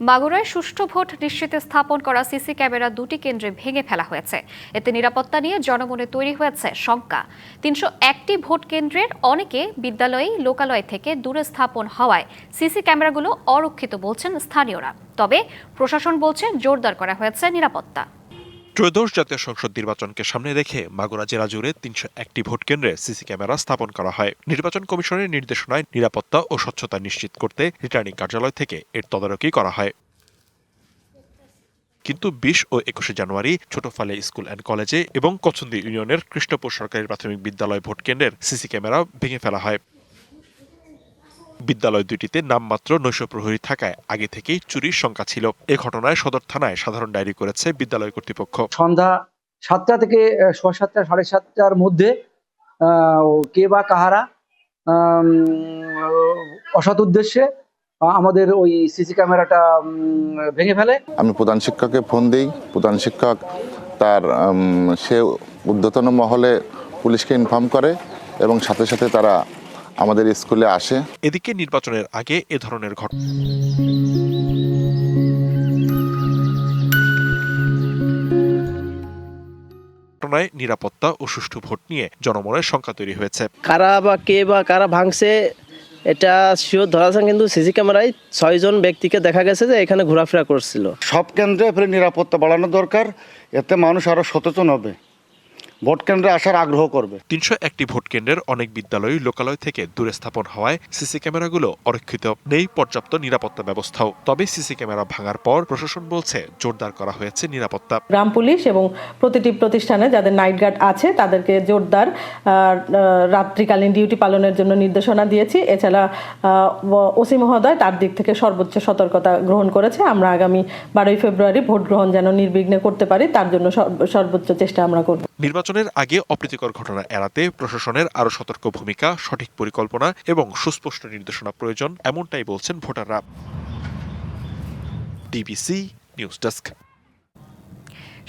মাগুরায় সুষ্ঠু ভোট নিশ্চিতে স্থাপন করা সিসি ক্যামেরা দুটি কেন্দ্রে ভেঙে ফেলা হয়েছে। এতে নিরাপত্তা নিয়ে জনমনে তৈরি হয়েছে শঙ্কা। ৩০১টি ভোট কেন্দ্রের অনেকে বিদ্যালয়, লোকালয় থেকে দূরে স্থাপন হওয়ায় সিসি ক্যামেরাগুলো অরক্ষিত বলছেন স্থানীয়রা। তবে প্রশাসন বলছে জোরদার করা হয়েছে নিরাপত্তা। ত্রয়োদশ জাতীয় সংসদ নির্বাচনকে সামনে রেখে মাগুরা জেলা জুড়ে ৩০১টি ভোট কেন্দ্রে সিসি ক্যামেরা স্থাপন করা হয়। নির্বাচন কমিশনের নির্দেশনায় নিরাপত্তা ও স্বচ্ছতা নিশ্চিত করতে রিটার্নিং কার্যালয় থেকে এর তদারকি করা হয়। কিন্তু ২০ ও ২১ জানুয়ারি ছোটফালে স্কুল অ্যান্ড কলেজে এবং কচুন্দি ইউনিয়নের কৃষ্ণপুর সরকারি প্রাথমিক বিদ্যালয় ভোট কেন্দ্রের সিসি ক্যামেরা ভেঙে ফেলা হয়। বিদ্যালয় দুটিতে নামমাত্র নৈশ প্রহরী থাকায় আগে থেকেই চুরির শঙ্কা ছিল। এ ঘটনায় সদর থানায় সাধারণ ডায়েরি করেছে বিদ্যালয় কর্তৃপক্ষ। সন্ধ্যা ৭টা থেকে ৭:৩০ সাড়ে ৭টার মধ্যে কে বা কাহারা অসৎ উদ্দেশ্যে আমাদের ওই সিসি ক্যামেরাটা ভেঙে ফেলে। আমি প্রধান শিক্ষককে ফোন দিই। প্রধান শিক্ষক তার সে ঊর্ধ্বতন মহলে পুলিশকে ইনফর্ম করে এবং সাথে সাথে তারা আমাদের স্কুলে আসে। এদিকে নির্বাচনের আগে এ ধরনের ঘটনায় নিরাপত্তা ও সুষ্ঠু ভোট নিয়ে জনমনে শঙ্কা তৈরি হয়েছে। কারা বা কে বা কারা ভাঙছে এটা শিওর ধরা যাচ্ছে, কিন্তু সিসি ক্যামেরায় ৬ জন ব্যক্তিকে দেখা গেছে যে এখানে ঘোরাফেরা করছিল। সব কেন্দ্রে নিরাপত্তা বাড়ানো দরকার, এতে মানুষ আরো সচেতন হবে, ভোট কেন্দ্রে আসার আগ্রহ করবে। ৩০১টি ভোট কেন্দ্রের অনেক বিদ্যালয়, লোকালয় থেকে দূরে স্থাপন হওয়ায় সিসি ক্যামেরাগুলো অরক্ষিত, নেই পর্যাপ্ত নিরাপত্তা ব্যবস্থাও। তবে সিসি ক্যামেরা ভাঙার পর প্রশাসন বলছে জোরদার করা হয়েছে নিরাপত্তা। গ্রাম পুলিশ এবং প্রতিটি প্রতিষ্ঠানে যাদের নাইট গার্ড আছে তাদেরকে জোরদার রাত্রিকালীন ডিউটি পালনের জন্য নির্দেশনা দিয়েছি। এছাড়া ওসি মহোদয় তার দিক থেকে সর্বোচ্চ সতর্কতা গ্রহণ করেছে। আমরা আগামী ১২ই ফেব্রুয়ারি ভোট গ্রহণ যেন নির্বিঘ্নে করতে পারি, তার জন্য সর্বোচ্চ চেষ্টা আমরা করব। নির্বাচনের আগে অপ্রীতিকর ঘটনা এড়াতে প্রশাসনের আরও সতর্ক ভূমিকা, সঠিক পরিকল্পনা এবং সুস্পষ্ট নির্দেশনা প্রয়োজন, এমনটাই বলছেন ভোটাররা। DBC news desk.